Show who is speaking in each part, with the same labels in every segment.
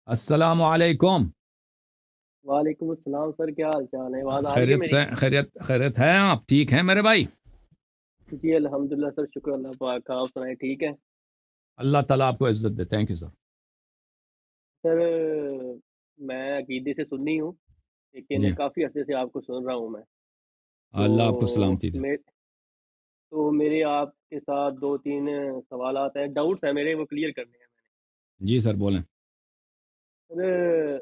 Speaker 1: السلام علیکم.
Speaker 2: وعلیکم السلام سر، کیا حال چال ہے؟ آواز آ رہی ہے
Speaker 1: خیریت سے
Speaker 2: میری؟
Speaker 1: خیریت ہے؟ آپ ٹھیک ہیں میرے بھائی؟
Speaker 2: جی الحمدللہ سر، شکر اللہ پاک کا، آپ سنائیں ٹھیک ہے؟
Speaker 1: اللہ تعالیٰ آپ کو عزت دے. تھینک یو سر.
Speaker 2: سر میں عقیدے سے سنی ہوں،
Speaker 1: جی
Speaker 2: لیکن کافی عرصے سے آپ کو سن رہا ہوں میں.
Speaker 1: اللہ آپ کو
Speaker 2: تو
Speaker 1: سلامتی دے.
Speaker 2: میرے آپ کے ساتھ دو تین سوالات ہیں، ڈاؤٹس ہیں میرے، وہ کلیئر کرنے ہیں.
Speaker 1: جی سر بولیں.
Speaker 2: سر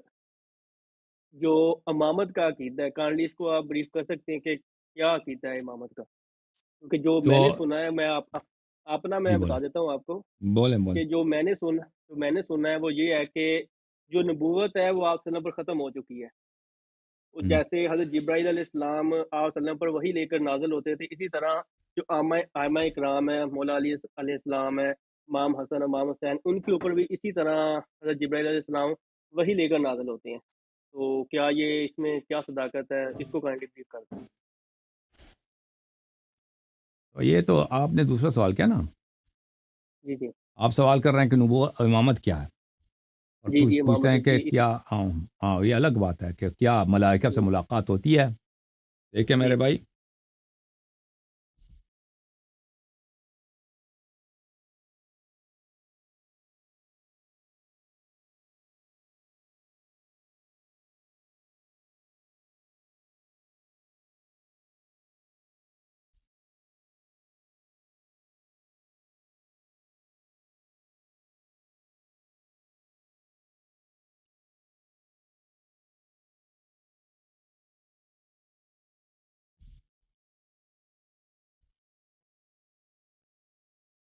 Speaker 2: جو امامت کا عقیدہ ہے، کائنڈلی اس کو آپ بریف کر سکتے ہیں کہ کیا عقیدہ ہے امامت کا؟ کیونکہ جو
Speaker 1: تو
Speaker 2: میں نے سنا ہے، میں اپنا
Speaker 1: جی
Speaker 2: میں
Speaker 1: بولیں
Speaker 2: بتا دیتا ہوں آپ کو
Speaker 1: بولیں.
Speaker 2: کہ جو میں نے سنا ہے وہ یہ ہے کہ جو نبوت ہے وہ آپ صلی اللہ علیہ وسلم پر ختم ہو چکی ہے. وہ جیسے حضرت جبرائیل علیہ السلام آپ صلی اللہ علیہ وسلم پر وہی لے کر نازل ہوتے تھے، اسی طرح جو آئمہ اکرام ہے، مولا علی علیہ السلام ہے، امام حسن، امام حسین، ان کے اوپر بھی اسی طرح حضرت جبرائیل علیہ السلام وہی لے کر نازل ہوتے ہیں. تو کیا یہ اس میں کیا صداقت ہے؟ اس کو کائنڈلی بریف کر دیں.
Speaker 1: تو یہ تو آپ نے دوسرا سوال کیا نا؟
Speaker 2: جی جی
Speaker 1: آپ سوال کر رہے ہیں کہ نبوت امامت کیا ہے، اور
Speaker 2: جی جی
Speaker 1: پوچھتے
Speaker 2: امامت
Speaker 1: ہیں کہ
Speaker 2: جی
Speaker 1: کیا یہ الگ بات ہے کہ کیا ملائکہ سے
Speaker 2: جی
Speaker 1: ملاقات ہوتی ہے. دیکھیں
Speaker 2: جی
Speaker 1: میرے بھائی،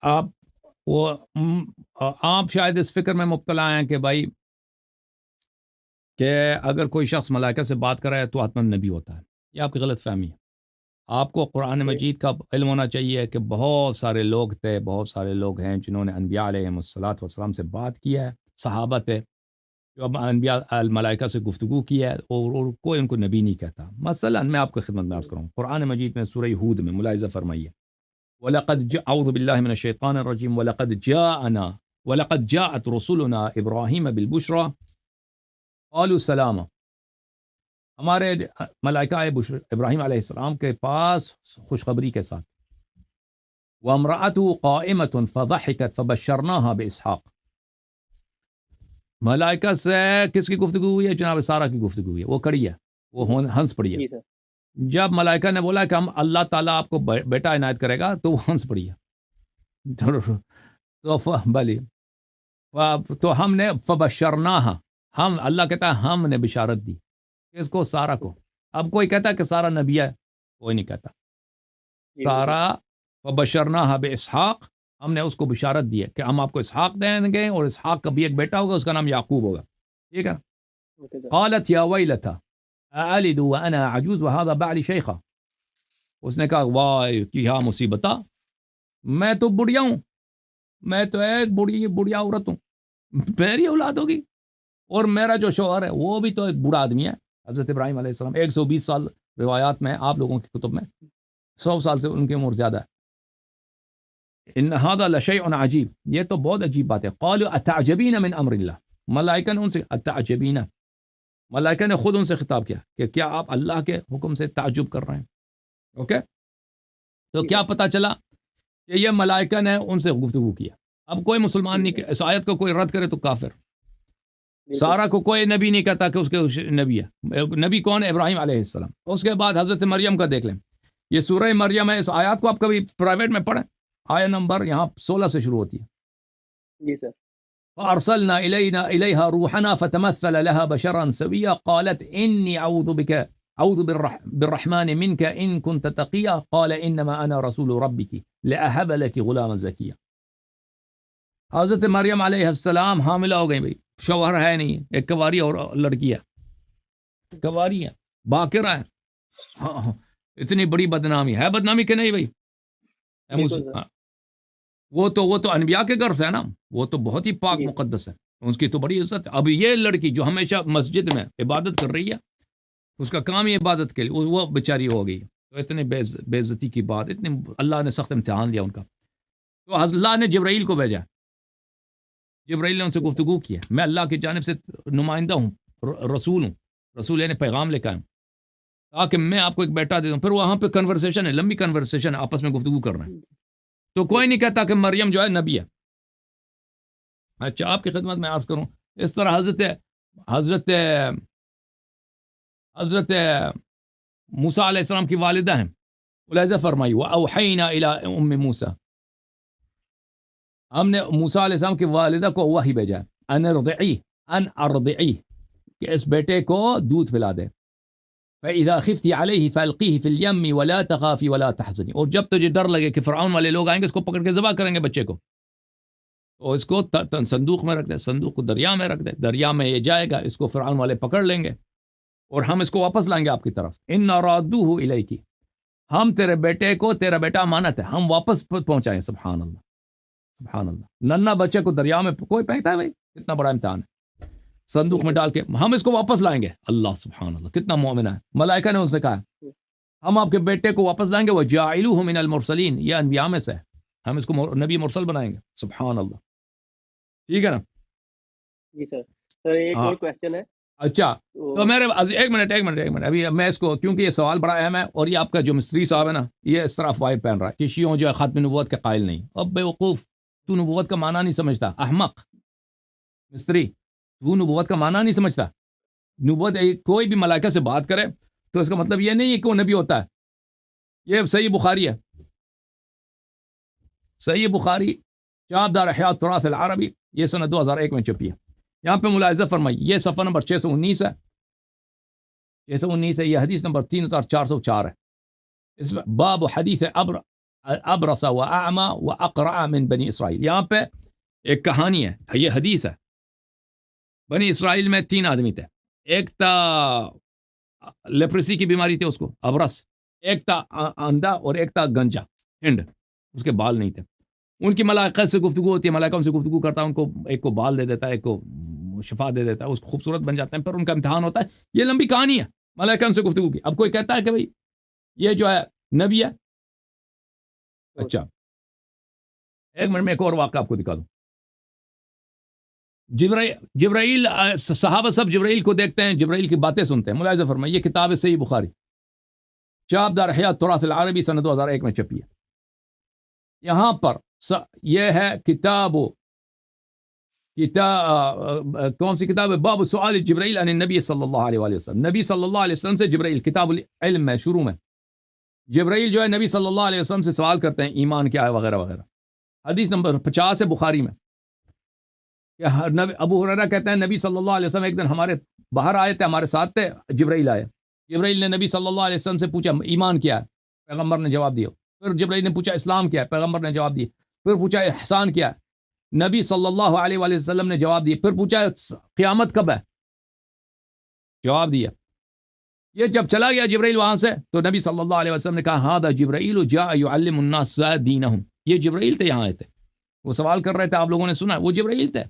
Speaker 1: آپ شاید اس فکر میں مبتلا ہیں کہ بھائی کہ اگر کوئی شخص ملائکہ سے بات کر رہا ہے تو حتماً نبی ہوتا ہے. یہ آپ کی غلط فہمی ہے. آپ کو قرآن
Speaker 2: اوکے
Speaker 1: مجید کا علم ہونا چاہیے کہ بہت سارے لوگ تھے، بہت سارے لوگ ہیں جنہوں نے انبیاء علیہ الصلوۃ والسلام سے بات کی ہے. صحابہ تھے جو اب انبیاء الملائکہ سے گفتگو کی ہے، اور کوئی ان کو نبی نہیں کہتا. مثلا میں آپ کو خدمت میں عرض کروں، قرآن مجید میں سورہ ہود میں ملاحظہ فرمائیے، اعوذ باللہ من الشیطان الرجیم وَلَقَدْ جَاءَتْ رُسُلُنَا إِبْرَاهِيمَ بِالْبُشْرَى قَالُوا سَلَامًا. ہمارے ملائکہ ابراہیم علیہ السلام کے پاس خوشخبری کے ساتھ، وَامْرَأَتُهُ قَائِمَةٌ فَضَحِكَتْ فَبَشَّرْنَاهَا بِإِسْحَاقَ. ملائکہ سے کس کی گفتگو ہوئی ہے؟ جناب سارہ کی گفتگو ہوئی ہے. وہ کڑی ہے، وہ ہنس پڑی ہے.
Speaker 2: جی سر
Speaker 1: جب ملائکہ نے بولا کہ ہم اللہ تعالیٰ آپ کو بیٹا عنایت کرے گا، تو وہ ہنس پڑی ہے. تو ہم نے فبشرناہا، ہم اللہ کہتا ہے ہم نے بشارت دی کس کو؟ سارہ کو. اب کوئی کہتا ہے کہ سارہ نبی ہے؟ کوئی نہیں کہتا.
Speaker 2: جی بالکل
Speaker 1: سارہ فبشرناہا باسحاق، ہم نے اس کو بشارت دی ہے کہ ہم آپ کو اسحاق دیں گے، اور اسحاق کا بھی ایک بیٹا ہوگا، اس کا نام یعقوب ہوگا. ٹھیک ہے.
Speaker 2: اوکے سر
Speaker 1: قالت یا ویلتا اعلد وانا عجوز وهذا بعلی شیخا. اس نے کہا واہ کیا مصیبتا، میں تو بڑھیا ہوں، میں تو ایک بڑھیا عورت ہوں، میری اولاد ہوگی، اور میرا جو شوہر ہے وہ بھی تو ایک بوڑھا آدمی ہے. حضرت ابراہیم علیہ السلام 120 سال روایات میں، آپ لوگوں کی کتب میں 100 سال سے ان کی عمر زیادہ ہے. ان هذا لشیء عجیب، یہ تو بہت عجیب بات ہے. قالوا اتعجبین من امر اللہ، ملائکہ نے ان سے اتعجبین، ملائکہ نے خود ان سے خطاب کیا کہ کیا آپ اللہ کے حکم سے تعجب کر رہے ہیں؟ اوکے. تو
Speaker 2: جی
Speaker 1: کیا
Speaker 2: سر
Speaker 1: پتا چلا کہ یہ ملائکہ نے ان سے گفتگو کیا. اب کوئی مسلمان
Speaker 2: جی
Speaker 1: نہیں
Speaker 2: سر
Speaker 1: کہ اس آیت کو کوئی رد کرے تو کافر.
Speaker 2: بالکل
Speaker 1: سارہ کو کوئی نبی نہیں کہتا کہ اس کے نبی ہے. نبی کون ہے؟ ابراہیم علیہ السلام. اس کے بعد حضرت مریم کا دیکھ لیں، یہ سورہ مریم ہے. اس آیات کو آپ کبھی پرائیویٹ میں پڑھیں، آیت نمبر یہاں 16 سے شروع ہوتی ہے.
Speaker 2: جی سر
Speaker 1: فأرسلنا إليها روحنا فتمثل لها بشرا سويا قالت إني أعوذ بالرحمن منك إن كنت تقيا قال إنما أنا رسول ربك لأهب لك غلاما زكيا. حضرت مریم علیہ السلام حاملہ ہو گئی. بھائی شوہر ہے نہیں، ایک کواری اور لڑکی ہے، کواری ہے، باکرہ ہے. ہاں، اتنی بڑی بدنامی ہے، بدنامی کہ نہیں بھائی؟
Speaker 2: بالکل سر
Speaker 1: وہ تو انبیاء کے گھر سے ہے نا، وہ تو بہت ہی پاک
Speaker 2: جی سر
Speaker 1: مقدس ہے، اس کی تو بڑی عزت ہے. اب یہ لڑکی جو ہمیشہ مسجد میں عبادت کر رہی ہے، اس کا کام ہی عبادت کے لیے، وہ بیچاری ہو گئی. تو اتنے بے عزتی کی بات، اتنے اللہ نے سخت امتحان لیا ان کا. تو اللہ نے جبرائیل کو بھیجا. جبرائیل نے ان سے گفتگو کی ہے، میں اللہ کی جانب سے نمائندہ ہوں، رسول ہوں، رسول یعنی پیغام لے کے آیا ہوں تاکہ میں آپ کو ایک بیٹا دے دوں. پھر وہاں پہ کنورسیشن ہے، لمبی کنورسیشن ہے، آپس میں گفتگو کر رہے ہیں. تو کوئی نہیں کہتا کہ مریم جو ہے نبی ہے. اچھا آپ کی خدمت میں عرض کروں، اس طرح حضرت موسیٰ علیہ السلام کی والدہ ہیں، ملاحظہ فرمائی وَأَوْحَيْنَا إِلَىٰ أُمِّ موسیٰ، ہم نے موسیٰ علیہ السلام کی والدہ کو وحی بھیجا ان ارضعیہ کہ اس بیٹے کو دودھ پلا دے. فَإِذَا خِفْتِ عَلَيْهِ فَأَلْقِيهِ فِي الْيَمِّ وَلَا تَخَافِي وَلَا تَحْزَنِي، اور جب تجھے ڈر لگے کہ فرعون والے لوگ آئیں گے اس کو پکڑ کے ذبح کریں گے بچے کو، تو اس کو صندوق میں رکھ دے، صندوق کو دریا میں رکھ دے، دریا میں یہ جائے گا، اس کو فرعون والے پکڑ لیں گے اور ہم اس کو واپس لائیں گے آپ کی طرف. اِنَّا رَادُّوهُ إِلَيْكِ، ہم تیرے بیٹے کو، تیرا بیٹا امانت ہے، ہم واپس پہنچائیں. سبحان اللہ سبحان اللہ. ننا بچے کو دریا میں کوئی پھینکتا ہے بھائی؟ کتنا بڑا امتحان ہے. صندوق میں ڈال کے ہم اس کو واپس لائیں گے. اللہ سبحان اللہ کتنا مومن ہے. ملائکہ نے اس سے کہا ہم آپ کے بیٹے کو واپس لائیں گے، وَجَاعِلُوهُ مِنَ الْمُرْسَلِينَ، یہ انبیاء میں سے ہے، ہم اس کو نبی مرسل بنائیں گے. سبحان اللہ. ٹھیک ہے نا
Speaker 2: جی سر. سر ایک اور کویسچن ہے.
Speaker 1: اچھا تو میرے ایک منٹ ابھی میں اس کو، کیونکہ یہ سوال بڑا اہم ہے اور یہ آپ کا جو مستری صاحب ہے نا یہ اس طرح فائب پہن رہا ہے کہ شیعوں جو ہے ختم نبوت کے قائل نہیں. اب بے وقوف، تو نبوت کا معنی نہیں سمجھتا. احمق مستری، تو نبوت کا معنی نہیں سمجھتا. نبوت کوئی بھی ملائکہ سے بات کرے تو اس کا مطلب یہ نہیں ہے کہ وہ نبی ہوتا ہے. یہ صحیح بخاری ہے، صحیح بخاری چاپ دار احیاء التراث العربی، یہ سنہ 2001 میں چھپی ہے. یہاں پہ ملاحظہ فرمائی، یہ صفحہ نمبر 619 ہے، 619 ہے، یہ حدیث نمبر 3404 ہے. اس میں باب حدیث ابرص واعمى واقرع من بنی اسرائیل. یہاں پہ ایک کہانی ہے، یہ حدیث ہے. بنی اسرائیل میں 3 آدمی تھے، ایک تھا لیپریسی کی بیماری تھی اس کو، ابرص، ایک تھا اندھا اور ایک تھا گنجا، ہنڈ، اس کے بال نہیں تھے. ان کی ملائکہ سے گفتگو ہوتی ہے، ملائکہ ان سے گفتگو کرتا ہے، ان کو ایک کو بال دے دیتا ہے، ایک کو شفا دے دیتا ہے، اس کو خوبصورت بن جاتے ہیں. پھر ان کا امتحان ہوتا ہے. یہ لمبی کہانی ہے، ملائکہ ان سے گفتگو کی. اب کوئی کہتا ہے کہ بھئی یہ جو ہے نبی ہے. اچھا ایک منٹ میں ایک اور واقعہ آپ کو دکھا دوں. جبرائیل صحابہ سب جبرائیل کو دیکھتے ہیں، جبرائیل کی باتیں سنتے ہیں. ملاحظہ فرمائیں، یہ کتاب ہے صحیح بخاری، چاپ دار احیاء التراث العربی، سنہ 2001 میں چھپی ہے. یہاں پر یہ ہے کون سی کتاب ہے؟ باب سؤال جبرائیل عن النبی صلی اللہ علیہ وآلہ وسلم. نبی صلی اللہ علیہ وسلم سے جبرائیل، کتاب العلم میں شروع میں جبرائیل جو ہے نبی صلی اللہ علیہ وسلم سے سوال کرتے ہیں ایمان کیا ہے وغیرہ وغیرہ. حدیث نمبر 50 ہے بخاری میں. ابو ہریرہ کہتے ہیں نبی صلی اللہ علیہ وسلم ایک دن ہمارے باہر آئے تھے، ہمارے ساتھ تھے، جبرائیل آئے. جبرائیل نے نبی صلی اللہ علیہ وسلم سے پوچھا ایمان کیا ہے، پیغمبر نے جواب دیا. پھر جبرائیل نے پوچھا اسلام کیا ہے، پیغمبر نے جواب دیا. پھر پوچھا احسان کیا ہے، نبی صلی اللہ علیہ وآلہ وسلم نے جواب دیا. پھر پوچھا قیامت کب ہے، جواب دیا. یہ جب چلا گیا جبرائیل وہاں سے تو نبی صلی اللہ علیہ وسلم نے کہا ہذا جبرائیل جاء يعلم الناس دینہم. یہ جبرائیل تھے، یہاں آئے تھے، وہ سوال کر رہے تھے، آپ لوگوں نے سنا، وہ جبرائیل تھے.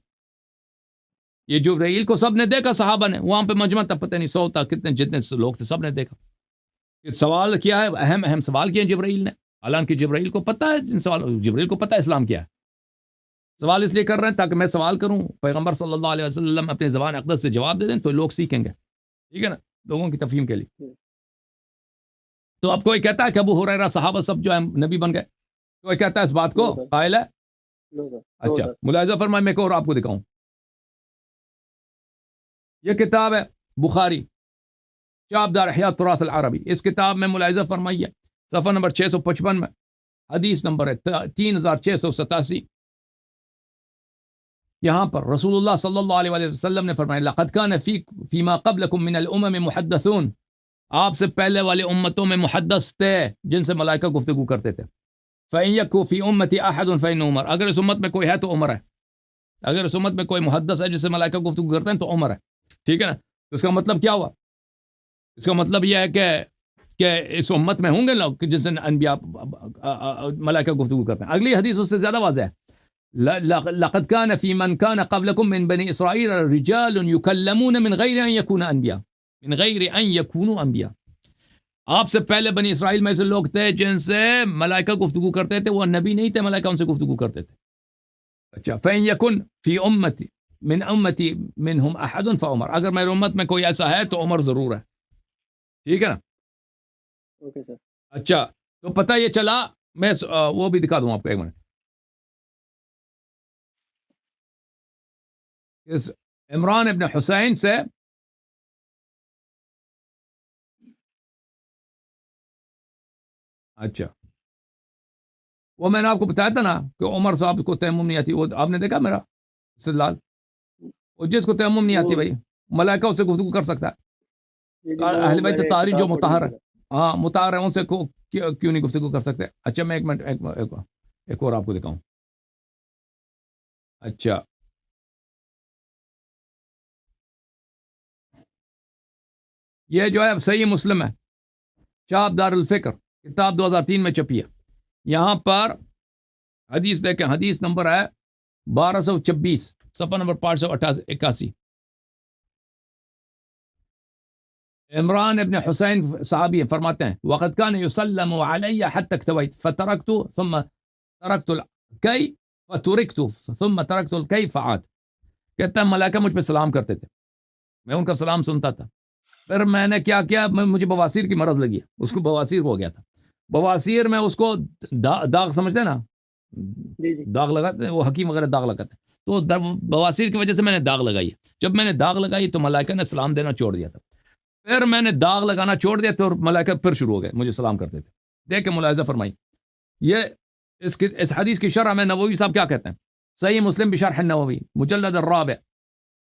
Speaker 1: یہ جبرائیل کو سب نے دیکھا، صحابہ نے، وہاں پہ مجمع تھا، پتہ نہیں 100 تھا، کتنے جتنے لوگ تھے سب نے دیکھا. سوال کیا ہے، اہم سوال کیا جبرائیل نے. حالانکہ جبرائیل کو پتہ ہے جبرائیل کو پتہ ہے اسلام کیا ہے. سوال اس لیے کر رہے ہیں تاکہ میں سوال کروں، پیغمبر صلی اللہ علیہ وسلم اپنے زبان اقدس سے جواب دے دیں تو لوگ سیکھیں گے. ٹھیک ہے نا، لوگوں کی تفہیم کے لیے. تو اب کوئی کہتا ہے کہ ابو ہریرہ صحابہ سب جو ہے نبی بن گئے، کوئی کہتا ہے اس بات کو قائل ہے. اچھا ملاحظہ فرمائیں، میں ایک اور آپ کو دکھاؤں. یہ کتاب ہے بخاری، چاپ دار احیاء التراث العربی. اس کتاب میں ملاحظہ فرمائیے صفحہ نمبر 655 میں حدیث نمبر ہے 3687. یہاں پر رسول اللہ صلی اللہ علیہ وآلہ وسلم نے فرمایا لقد كان فيما قبلكم من الامم محدثون. آپ سے پہلے والے امتوں میں محدث تھے جن سے ملائکہ گفتگو کرتے تھے. فإن يكن في أمتي أحد فإن عمر. اگر اس امت میں کوئی ہے تو عمر ہے. اگر اس امت میں کوئی محدث ہے جس سے ملائکہ گفتگو کرتے ہیں تو عمر ہے. ٹھیک ہے نا. تو اس کا مطلب کیا ہوا؟ اس کا مطلب یہ ہے کہ اس امت میں ہوں گے لوگ جن سے انبیاء ملائکہ گفتگو کرتے ہیں. اگلی حدیث اس سے زیادہ واضح ہے. لقد كان في من كان قبلكم من بني إسرائيل رجال يكلمون من غير أن يكونوا أنبياء. من غير أن يكونوا أنبياء. آپ سے پہلے بنی اسرائیل میں سے لوگ تھے جن سے ملائکہ گفتگو کرتے تھے، وہ نبی نہیں تھے، ملائکہ ان سے گفتگو کرتے تھے. اچھا فإن يكن في أمتي من أمتي منهم أحد فعمر، اگر میرے امت میں کوئی ایسا ہے تو عمر ضرور ہے، ٹھیک ہے نا؟
Speaker 2: Okay sir.
Speaker 1: اچھا تو پتہ یہ چلا، میں وہ بھی دکھا دوں آپ کو ایک منٹ. اس عمران ابن حسین سے اچھا وہ میں نے آپ کو بتایا تھا نا کہ عمر صاحب کو تیمم نہیں آتی، وہ آپ نے دیکھا میرا استدلال؟ وہ جس کو تیمم نہیں آتی بھائی ملائکہ اس سے گفتگو کر سکتا ہے، اہل بیت طاہرین جو مطہر ہے، ہاں مطہر ہے، ان سے کیوں نہیں گفتگو کر سکتے؟ اچھا میں ایک منٹ ایک اور آپ کو دکھاؤں. اچھا یہ جو ہے صحیح مسلم ہے، چاپ دار الفکر، کتاب 2003 میں چھپی ہے. یہاں پر حدیث دیکھیں، حدیث نمبر ہے 1226، صفحہ نمبر 581. عمران ابن حسین صحابی فرماتے ہیں وقد كان يسلم علي حتى اكتويت فتركت ثم تركت الكي فتركت ثم تركت الكي فعاد. کہتا ہے ملائکہ مجھ پہ سلام کرتے تھے، میں ان کا سلام سنتا تھا، پھر میں نے کیا کیا، مجھے بواسیر کی مرض لگی ہے، اس کو بواسیر ہو گیا تھا. بواسیر میں اس کو داغ سمجھتے ہیں نا، داغ لگاتے ہیں وہ حکیم وغیرہ داغ لگاتے ہیں، تو بواسیر کی وجہ سے میں نے داغ لگائی ہے. جب میں نے داغ لگائی تو ملائکہ نے سلام دینا چھوڑ دیا تھا، پھر میں نے داغ لگانا چھوڑ دیا تو ملائکہ پھر شروع ہو گئے مجھے سلام کرتے تھے. دیکھ کے ملاحظہ فرمائی. یہ اس حدیث کی شرح میں نووی صاحب کیا کہتے ہیں؟ صحیح مسلم بشرح النووی مجلد الرابع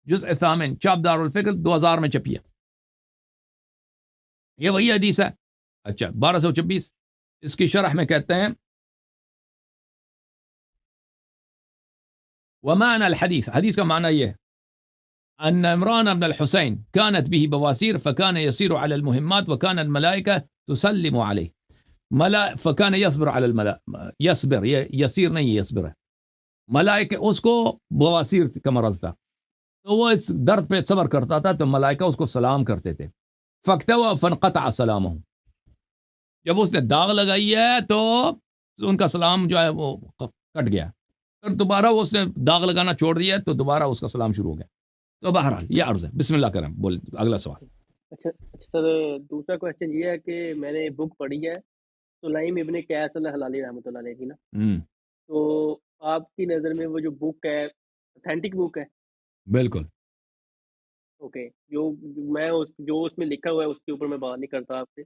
Speaker 1: جزء الثامن چاپ دار الفکر 2000 میں چھپی ہے. یہ وہی حدیث ہے. اچھا 1226 اس کی شرح میں کہتے ہیں ومعنى الحديث، حدیث کا معنی یہ ہے أن عمران بن الحسين كانت به بواسير فكان يسير على المهمات وكان الملائكة تسلم عليه فكان يصبر على يصبر يسير نہیں يصبر ہے، ملائکہ اس کو بواسیر کا مرض تھا تو وہ اس درد پہ صبر کرتا تھا تو ملائکہ اس کو سلام کرتے تھے. فاكتوى فانقطع سلامه، جب اس نے داغ لگائی ہے تو ان کا سلام جو ہے وہ کٹ گیا، پھر دوبارہ وہ اس نے داغ لگانا چھوڑ دیا تو دوبارہ اس کا سلام شروع ہو گیا. تو بہرحال یہ عرض ہے. بسم اللہ کریں، بول اگلا سوال.
Speaker 2: اچھا سر، دوسرا کوشچن یہ ہے کہ میں نے بک پڑھی ہے سلیم ابن قیس الہلالی رحمۃ اللہ علیہ کی نا، تو آپ کی نظر میں وہ جو بک ہے اتھینٹک بک ہے؟
Speaker 1: بالکل.
Speaker 2: اوکے، جو اس میں لکھا ہوا ہے اس کے اوپر میں بات نہیں کرتا آپ سے،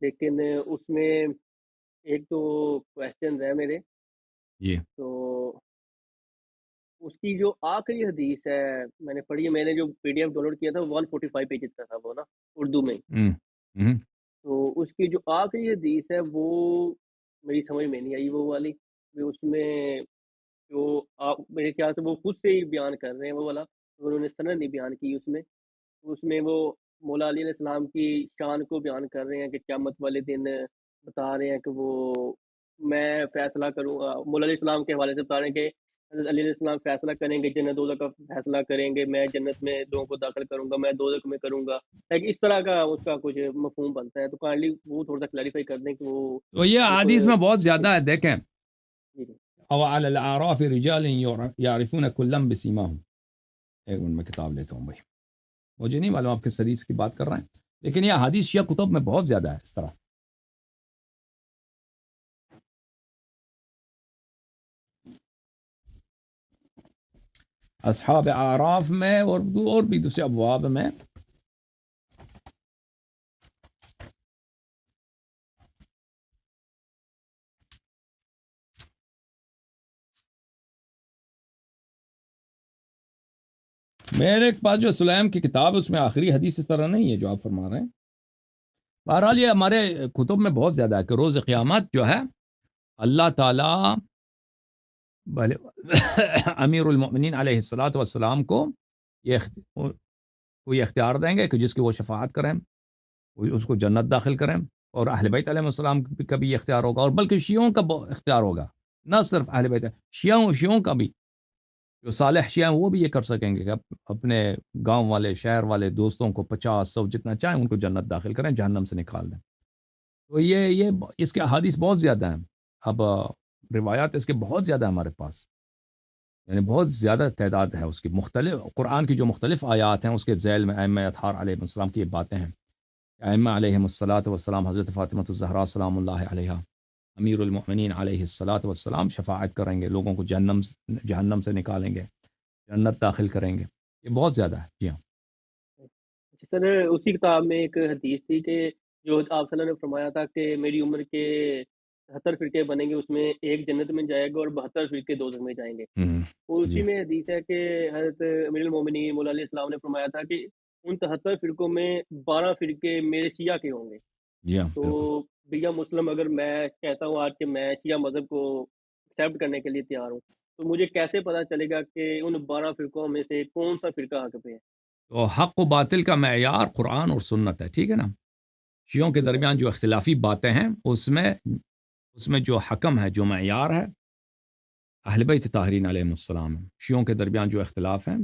Speaker 2: لیکن اس میں ایک تو کوشچن ہے میرے، تو اس کی جو آخری حدیث ہے میں نے پڑھی ہے، میں نے جو P D F download کیا تھا 145 پیجز کا تھا وہ نا، اردو میں. تو اس کی جو آخری حدیث ہے وہ میری سمجھ میں نہیں آئی، وہ والی اس میں جو آپ میرے خیال سے وہ خود سے ہی بیان کر رہے ہیں وہ والا، انہوں نے سند نہیں بیان کی اس میں وہ مولا علی علیہ السلام کی شان کو بیان کر رہے ہیں کہ قیامت والے دن بتا رہے ہیں کہ وہ میں فیصلہ کروں گا، مولا علیہ السلام کے حوالے سے بتا رہے ہیں کہ حضرت علی علیہ السلام فیصلہ کریں گے، جنت دوزخ کا فیصلہ کریں گے، میں جنت میں لوگوں کو داخل کروں گا، میں دوزخ میں کروں گا، اس طرح کا اس کا کچھ مفہوم بنتا ہے. تو کائنڈلی وہ تھوڑا سا کلیریفائی کر دیں کہ وہ
Speaker 1: تو یہ حدیث میں بہت زیادہ ہے. دیکھیں او علی الاعراف رجال یعرفون کلا بسیماہم، ایک منٹ میں کتاب لیتا ہوں بھائی، مجھے نہیں معلوم آپ کس حدیث کی بات کر رہے ہیں، لیکن یہ حدیث شیعہ کتب میں بہت زیادہ ہے اس طرح. اصحاب اعراف میں اور بھی دوسرے ابواب میں میرے پاس جو سلیم کی کتاب ہے اس میں آخری حدیث اس طرح نہیں ہے جو آپ فرما رہے ہیں. بہرحال یہ ہمارے کتب میں بہت زیادہ ہے کہ روز قیامت جو ہے اللہ تعالیٰ امیر المؤمنین علیہ الصلاۃ والسلام کو یہ اختیار دیں گے کہ جس کی وہ شفاعت کریں اس کو جنت داخل کریں، اور اہل بیت علیہ السلام کا بھی یہ اختیار ہوگا، اور بلکہ شیعوں کا اختیار ہوگا، نہ صرف اہل بیت، شیعوں کا بھی، جو صالح شیعہ ہیں وہ بھی یہ کر سکیں گے کہ اپنے گاؤں والے شہر والے دوستوں کو 50-100 جتنا چاہیں ان کو جنت داخل کریں، جہنم سے نکال دیں. تو یہ اس کے احادیث بہت زیادہ ہیں، اب روایات اس کے بہت زیادہ ہیں ہمارے پاس. یعنی بہت زیادہ تعداد ہے اس کی، مختلف قرآن کی جو مختلف آیات ہیں اس کے ذیل میں ائمہ اطہار علیہ السلام کی یہ باتیں ہیں. ائمہ علیہم الصلاۃ والسلام، حضرت فاطمہ الزہرا سلام اللہ علیہا، امیر المؤمنین علیہ الصلاۃ والسلام شفاعت کریں گے، لوگوں کو جہنم سے نکالیں گے، جنت داخل کریں گے. یہ بہت زیادہ ہے. جی ہاں.
Speaker 2: سر اسی کتاب میں ایک حدیث تھی کہ جو آپ صلی اللہ علیہ وسلم نے فرمایا تھا کہ میری عمر کے 70 فرقے بنیں گے، اس میں ایک جنت میں جائے گا اور 72 فرقے دوزخ میں جائیں گے. اور
Speaker 1: جی
Speaker 2: اسی میں حدیث ہے کہ حضرت امیر المومنین مولا علیہ السلام نے فرمایا تھا کہ ان 73 فرقوں میں 12 فرقے میرے شیعہ کے ہوں گے.
Speaker 1: جی ہاں
Speaker 2: تو
Speaker 1: بالکل.
Speaker 2: بھیا مسلم اگر میں کہتا ہوں آج کہ میں شیعہ مذہب کو ایکسیپٹ کرنے کے لیے تیار ہوں، تو مجھے کیسے پتہ چلے گا کہ ان 12 فرقوں میں سے کون سا فرقہ حق پہ ہے؟
Speaker 1: تو حق و باطل کا معیار قرآن اور سنت ہے، ٹھیک ہے نا. شیعوں کے
Speaker 2: ٹھیک ہے.
Speaker 1: درمیان جو اختلافی باتیں ہیں اس میں جو حکم ہے، جو معیار ہے، اہل بیت طاہرین علیہ السلام ہے. شیعوں کے درمیان جو اختلاف ہیں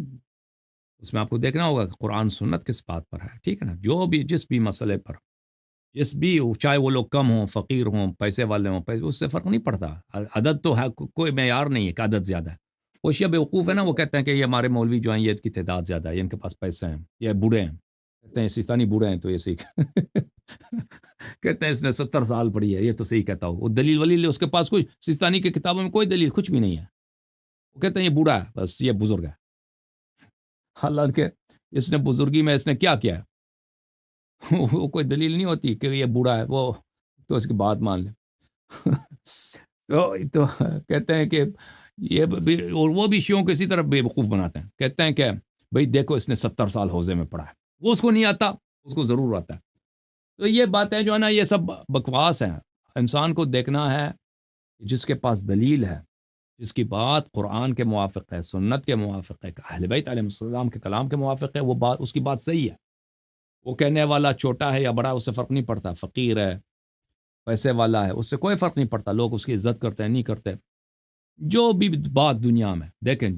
Speaker 1: اس میں آپ کو دیکھنا ہوگا کہ قرآن سنت کس بات پر ہے، ٹھیک ہے نا. جو بھی جس بھی مسئلے پر، چاہے وہ لوگ کم ہوں، فقیر ہوں، پیسے والے ہوں، اس سے فرق نہیں پڑتا. عدد تو ہے، کوئی معیار نہیں ہے کہ عدد زیادہ ہے. وہ شیعہ بیوقوف ہے نا، وہ کہتے ہیں کہ یہ ہمارے مولوی جو ہیں یہ کی تعداد زیادہ ہے، ان کے پاس پیسے ہیں، یہ بوڑھے ہیں، کہتے ہیں سیستانی بوڑھے ہیں تو یہ صحیح کہتے ہیں اس نے 70 سال پڑھی ہے، یہ تو صحیح کہتا ہو. وہ دلیل ولیل اس کے پاس کوئی، سیستانی کی کتابوں میں کوئی دلیل کچھ بھی نہیں ہے. وہ کہتے ہیں یہ بوڑھا ہے، بس یہ بزرگ ہے. حالانکہ اس نے بزرگی میں اس نے کیا کیا ہے وہ کوئی دلیل نہیں ہوتی کہ یہ بوڑھا ہے، وہ تو اس کی بات مان لیں. تو کہتے ہیں کہ یہ اور وہ بھی شیعوں کو اسی طرح بے وقوف بناتے ہیں. کہتے ہیں کہ بھئی دیکھو اس نے 70 سال حوزے میں پڑھا ہے، وہ اس کو نہیں آتا، اس کو ضرور آتا ہے. تو یہ باتیں جو ہے نا یہ سب بکواس ہیں. انسان کو دیکھنا ہے جس کے پاس دلیل ہے، جس کی بات قرآن کے موافق ہے، سنت کے موافق ہے، اہل بیت علیہ السلام کے کلام کے موافق ہے، وہ بات، اس کی بات صحیح ہے. وہ کہنے والا چھوٹا ہے یا بڑا اس سے فرق نہیں پڑتا، فقیر ہے، پیسے والا ہے، اس سے کوئی فرق نہیں پڑتا. لوگ اس کی عزت کرتے ہیں نہیں کرتے. جو بھی بات دنیا میں دیکھیں،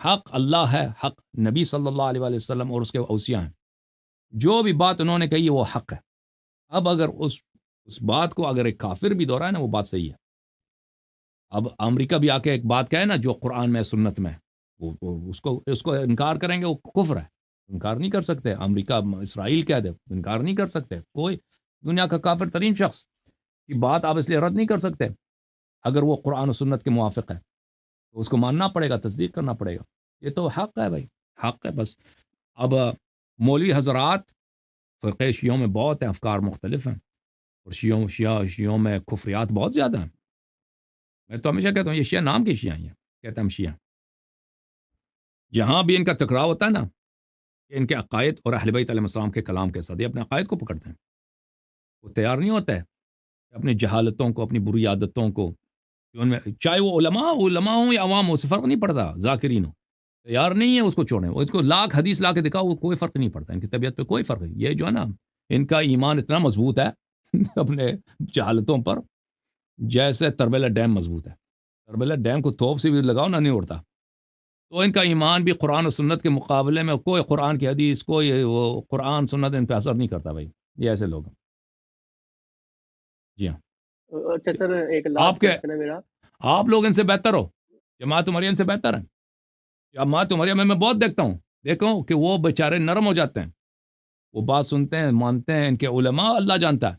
Speaker 1: حق اللہ ہے، حق نبی صلی اللہ علیہ وآلہ وسلم اور اس کے اوصیاء ہیں. جو بھی بات انہوں نے کہی ہے وہ حق ہے. اب اگر اس بات کو اگر ایک کافر بھی دہرائے نا، وہ بات صحیح ہے. اب امریکہ بھی آ کے ایک بات کہے نا جو قرآن میں سنت میں، وہ اس کو انکار کریں گے، وہ کفر ہے، انکار نہیں کر سکتے. امریکہ اسرائیل کہہ دے، انکار نہیں کر سکتے. کوئی دنیا کا کافر ترین شخص کی بات آپ اس لیے رد نہیں کر سکتے. اگر وہ قرآن و سنت کے موافق ہے تو اس کو ماننا پڑے گا، تصدیق کرنا پڑے گا. یہ تو حق ہے بھائی، حق ہے بس. اب مولوی حضرات فرقے شیعوں میں بہت ہیں، افکار مختلف ہیں، اور شیعوں میں کفریات بہت زیادہ ہیں. میں تو ہمیشہ کہتا ہوں یہ شیعہ نام کی شیعہ ہیں، کہتا ہم شیعہ. جہاں بھی ان کا ٹکراؤ ہوتا ہے نا، کہ ان کے عقائد اور اہل بیت علیہ السلام کے کلام کے ساتھ، یہ اپنے عقائد کو پکڑتے ہیں. وہ تیار نہیں ہوتا ہے کہ اپنی جہالتوں کو، اپنی بری عادتوں کو، ان میں چاہے وہ علماء ہوں یا عوام ہوں، اس سے فرق نہیں پڑتا، ذاکرین ہوں، تیار نہیں ہے اس کو چھوڑیں. وہ اس کو لاکھ حدیث لا کے دکھاؤ، وہ کوئی فرق نہیں پڑتا. ان کی طبیعت پہ کوئی فرق نہیں. یہ جو ہے نا، ان کا ایمان اتنا مضبوط ہے اپنے جہالتوں پر، جیسے تربیلا ڈیم مضبوط ہے. تربیلا ڈیم کو توپ سے بھی لگاؤ نہ نہیں اڑتا. تو ان کا ایمان بھی قرآن و سنت کے مقابلے میں کوئی قرآن کی حدیث، کوئی وہ قرآن سنت ان پہ اثر نہیں کرتا بھائی. یہ ایسے لوگ ہیں. جی ہاں.
Speaker 2: اچھا سر، ایک
Speaker 1: آپ
Speaker 2: لاسٹ
Speaker 1: کے
Speaker 2: کوشچن ہے میرا.
Speaker 1: آپ لوگ ان سے بہتر ہو، جماعت مریم سے بہتر ہیں. جماعت مریم میں بہت دیکھوں کہ وہ بیچارے نرم ہو جاتے ہیں، وہ بات سنتے ہیں، مانتے ہیں. ان کے علماء اللہ جانتا ہے،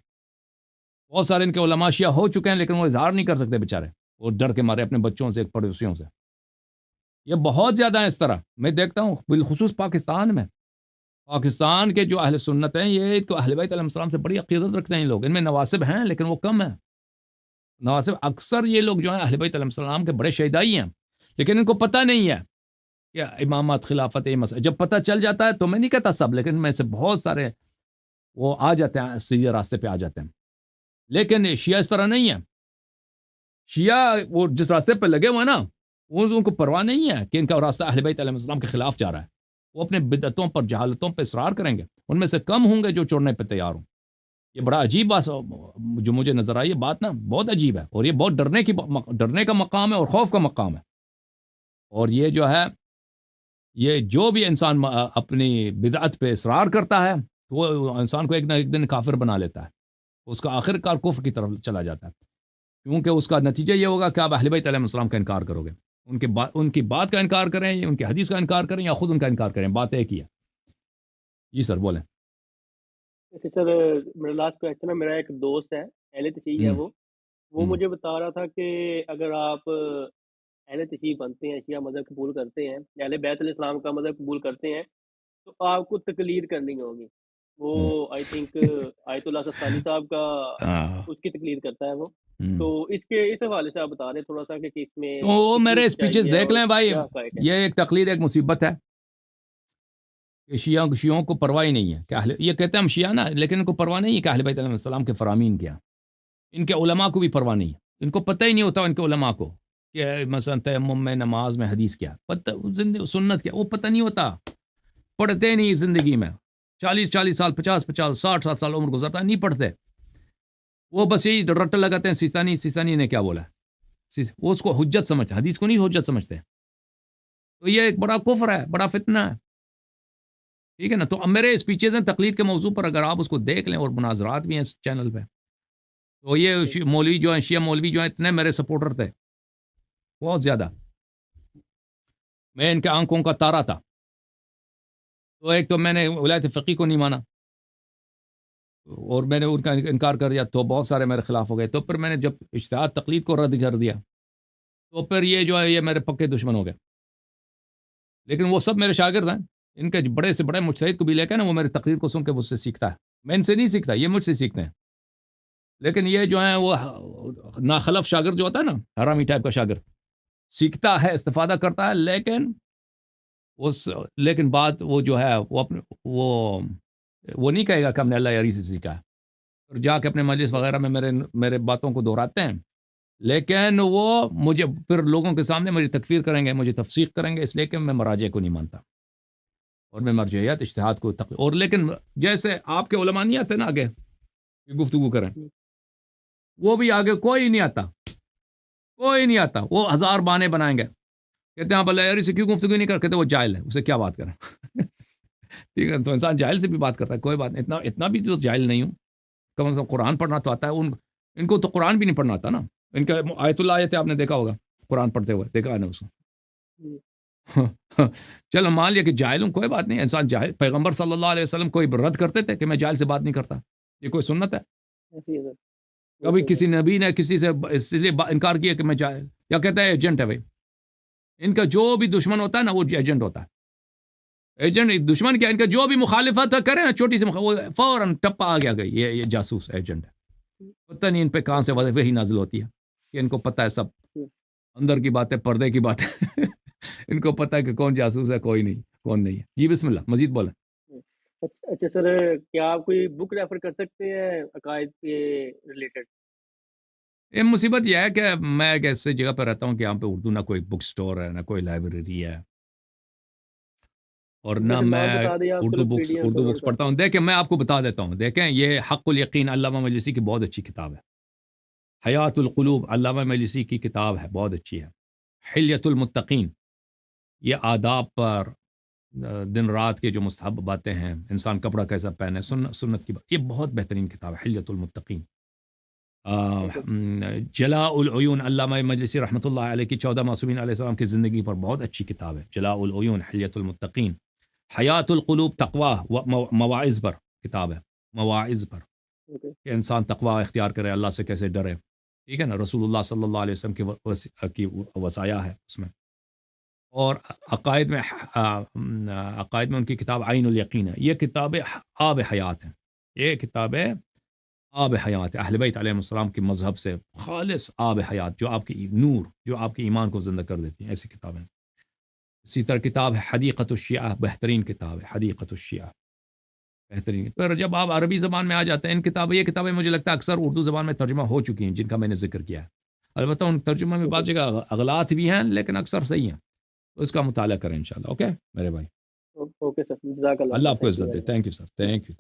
Speaker 1: بہت سارے ان کے علماء شیعہ ہو چکے ہیں، لیکن وہ اظہار نہیں کر سکتے بیچارے، وہ ڈر کے مارے اپنے بچوں سے، پڑوسیوں سے. یہ بہت زیادہ ہے اس طرح. میں دیکھتا ہوں بالخصوص پاکستان میں، پاکستان کے جو اہل سنت ہیں، یہ تو اہل بیت علیہ السلام سے بڑی عقیدت رکھتے ہیں. لوگ ان میں نواسب ہیں لیکن وہ کم ہیں. نواسب اکثر یہ لوگ جو ہیں اہل بیت علیہ السلام کے بڑے شہدائی ہیں، لیکن ان کو پتہ نہیں ہے کہ امامت، خلافت، یہ مسئلہ جب پتہ چل جاتا ہے تو میں نہیں کہتا سب، لیکن ان میں سے بہت سارے وہ آ جاتے ہیں، سیدھے راستے پہ آ جاتے ہیں. لیکن شیعہ اس طرح نہیں ہے. شیعہ وہ جس راستے پہ لگے ہوئے ہیں نا، وہ ان کو پرواہ نہیں ہے کہ ان کا راستہ اہل بیت علیہ السلام کے خلاف جا رہا ہے. وہ اپنے بدعتوں پر، جہالتوں پہ اصرار کریں گے. ان میں سے کم ہوں گے جو چھوڑنے پہ تیار ہوں. یہ بڑا عجیب بات جو مجھے نظر آئی، یہ بات نا بہت عجیب ہے، اور یہ بہت ڈرنے کا مقام ہے اور خوف کا مقام ہے. اور یہ جو ہے، یہ جو بھی انسان اپنی بدعت پہ اصرار کرتا ہے، وہ انسان کو ایک نہ ایک دن کافر بنا لیتا ہے. اس کا آخر کار کفر کی طرف چلا جاتا ہے، کیونکہ اس کا نتیجہ یہ ہوگا کہ آپ اہل بیت علیہ السلام کا انکار کرو گے. ان کی بات کا انکار کریں، ان کی حدیث کا انکار کریں، یا خود ان کا انکار کریں، بات ایک ہی ہے. جی سر بولیں.
Speaker 2: سر میرا لاسٹ کویشچن ہے. میرا ایک دوست ہے، اہل تشیع ہے، وہ مجھے بتا رہا تھا کہ اگر آپ اہل تشیع بنتے ہیں، شیعہ مذہب قبول کرتے ہیں، اہل بیت علیہ السلام کا مذہب قبول کرتے ہیں، تو آپ کو تقلید کرنی ہوگی. وہ آئی تھنک آیت اللہ سستانی صاحب کا اس کی تقلید کرتا ہے وہ. تو اس حوالے سے آپ بتا رہے ہیں تھوڑا سا کہ اس میں
Speaker 1: تو میرے
Speaker 2: کتنی
Speaker 1: اسپیچز
Speaker 2: سچائی ہے
Speaker 1: دیکھ
Speaker 2: اور
Speaker 1: لیں بھائی.
Speaker 2: کیا حقائق ہے.
Speaker 1: یہ ایک تقلید، ایک مصیبت ہے کہ شیعوں کو پرواہ ہی نہیں ہے کہ یہ کہتے ہیں ہم شیعہ نا، لیکن ان کو پرواہ نہیں ہے کہ اہل بیت علیہ السلام کے فرامین کیا. ان کے علماء کو بھی پرواہ نہیں ہے، ان کو پتہ ہی نہیں ہوتا ان کے علماء کو کہ مثلا تیمم میں، نماز میں حدیث کیا پتہ، سنت کیا، وہ پتہ نہیں ہوتا. پڑھتے نہیں زندگی میں، 40 سال 50 60 سال عمر گزرتا ہے، نہیں پڑھتے. وہ بس یہی رٹ لگاتے ہیں سیستانی نے کیا بولا، وہ اس کو حجت سمجھتے، حدیث کو نہیں حجت سمجھتے. تو یہ ایک بڑا کفر ہے، بڑا فتنہ ہے. ٹھیک ہے نا. تو اب میرے اسپیچز ہیں تقلید کے موضوع پر، اگر آپ اس کو دیکھ لیں، اور مناظرات بھی ہیں اس چینل پہ. تو یہ مولوی جو ہیں، شیعہ مولوی جو ہیں، اتنے میرے سپورٹر تھے، بہت زیادہ. میں ان کے آنکھوں کا تارا تھا. تو ایک تو میں نے ولایت فقیہ کو نہیں مانا، اور میں نے ان کا انکار کر دیا، تو بہت سارے میرے خلاف ہو گئے. تو پھر میں نے جب اجتہاد تقلید کو رد کر دیا، تو پھر یہ جو ہے یہ میرے پکے دشمن ہو گئے. لیکن وہ سب میرے شاگرد ہیں. ان کے بڑے سے بڑے مجتہد کو بھی لے کے نا، وہ میری تقریر کو سن کے مجھ سے سیکھتا ہے. میں ان سے نہیں سیکھتا، یہ مجھ سے سیکھتے ہیں. لیکن یہ جو ہیں وہ ناخلف شاگرد جو ہوتا ہے نا، حرامی ٹائپ کا شاگرد، سیکھتا ہے، استفادہ کرتا ہے، لیکن بات وہ جو ہے وہ نہیں کہے گا کہ ہم نے اللہ یاری سے سیکھا ہے. اور جا کے اپنے مجلس وغیرہ میں میرے باتوں کو دہراتے ہیں، لیکن وہ مجھے پھر لوگوں کے سامنے مجھے تکفیر کریں گے، مجھے تفسیق کریں گے، اس لیے کہ میں مراجع کو نہیں مانتا، اور میں مرجعیت اجتہاد کو اور لیکن جیسے آپ کے علماء نہیں آتے نا آگے گفتگو کریں، وہ بھی آگے کوئی نہیں آتا. وہ 1000 بہانے بنائیں گے، کہتے ہیں آپ اللہ یاری سے کیوں گفتگو نہیں کہتے وہ جاہل ہے، اسے کیا بات کریں. ٹھیک ہے. تو انسان جاہل سے بھی بات کرتا ہے، کوئی بات نہیں، اتنا بھی تو جاہل نہیں ہوں. کم از کم قرآن پڑھنا تو آتا ہے. ان کو تو قرآن بھی نہیں پڑھنا آتا نا. ان کا آیت اللہ آیت آپ نے دیکھا ہوگا قرآن پڑھتے ہوئے، دیکھا ہے نا اس کو. چلو مان لیا کہ جاہل ہوں، کوئی بات نہیں. انسان جاہل، پیغمبر صلی اللہ علیہ وسلم کوئی رد کرتے تھے کہ میں جاہل سے بات نہیں کرتا؟ یہ کوئی سنت ہے؟ کبھی کسی نبی نے کسی سے اس لیے انکار کیا کہ میں جاہل، یا کہتا ہے ایجنٹ ہے. بھائی ان کا جو بھی دشمن ہوتا ہے نا، وہ ایجنٹ ہوتا ہے. ایجنٹ دشمن کیا، ان کا جو بھی مخالفت کرے نا، چھوٹی سی فوراً ٹپا آ گیا گئی، یہ جاسوس ایجنٹ ہے. پتہ نہیں ان پہ کہاں سے وہی نازل ہوتی ہے کہ ان کو پتہ ہے سب اندر کی باتیں، پردے کی باتیں. ان کو پتہ ہے کہ کون جاسوس ہے، کوئی نہیں، کون نہیں ہے. جی بسم اللہ، مزید بولیں.
Speaker 2: اچھا سر، کیا آپ کوئی بک ریفر کر سکتے ہیں عقائد کے ریلیٹڈ؟
Speaker 1: یہ مصیبت یہ ہے کہ میں ایک ایسے جگہ پہ رہتا ہوں کہ یہاں پہ اردو نہ کوئی بک سٹور ہے، نہ کوئی لائبریری ہے، اور نہ میں اردو بکس پڑھتا ہوں. دیکھیں میں آپ کو بتا دیتا ہوں، دیکھیں یہ حق الیقین علامہ مجلسی کی بہت اچھی کتاب ہے. حیات القلوب علامہ مجلسی کی کتاب ہے، بہت اچھی ہے. حلیۃ المتقین، یہ آداب پر دن رات کے جو مستحب باتیں ہیں، انسان کپڑا کیسا پہنے، سنت کی بات، یہ بہت بہترین کتاب ہے حلیۃ المتقین. جلاء العیون علامہ مجلسی رحمۃ اللہ علیہ کی 14 معصومین علیہ السلام کی زندگی پر بہت اچھی کتاب ہے، جلاء العیون حلیۃ المتقین. حیات القلوب تقویٰ مواعظ پر کتاب ہے، مواعظ پر کہ انسان تقویٰ اختیار کرے، اللہ سے کیسے ڈرے. ٹھیک ہے نا. رسول اللہ صلی اللہ علیہ وسلم کی وصایا ہے اس میں. اور عقائد میں ان کی کتاب عین الیقین ہے. یہ کتابیں آب حیات ہیں، یہ کتابیں آب حیات ہے، اہل بیت علیہ السلام کے مذہب سے خالص آب حیات، جو آپ کی نور، جو آپ کے ایمان کو زندہ کر دیتی ہیں، ایسی کتابیں. اسی طرح کتاب ہے حدیقۃ الشیعہ، بہترین کتاب ہے حدیقۃ الشیعہ، بہترین. پھر جب آپ عربی زبان میں آ جاتے ہیں، یہ کتابیں مجھے لگتا ہے اکثر اردو زبان میں ترجمہ ہو چکی ہیں، جن کا میں نے ذکر کیا ہے. البتہ ان ترجمہ میں بعض جگہ اغلاط بھی ہیں، لیکن اکثر صحیح ہیں. تو اس کا مطالعہ کریں انشاءاللہ. اوکے میرے بھائی.
Speaker 2: اوکے سر، جزاک اللہ.
Speaker 1: اللہ آپ کو عزت دے. Thank you sir, thank you.